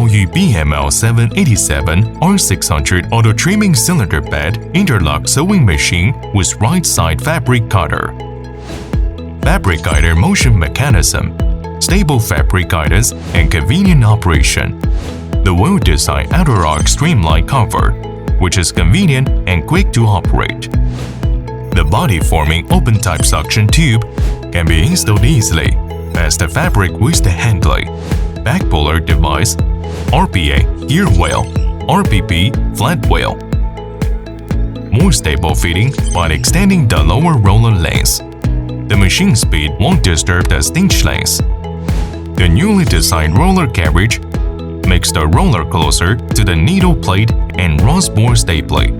Baoyu BML 787 R600 auto trimming cylinder bed interlock sewing machine with right side fabric cutter. Fabric guider motion mechanism, stable fabric guidance, and convenient operation. The well-designed Interlock streamlined cover, which is convenient and quick to operate. The body-forming open-type suction tube can be installed easily past the fabric with the handling, back puller device, RPA gear wheel, RPP flat wheel. More stable fitting by extending the lower roller length. The machine speed won't disturb the stitch length. The newly designed roller carriage makes the roller closer to the needle plate and runs more stably.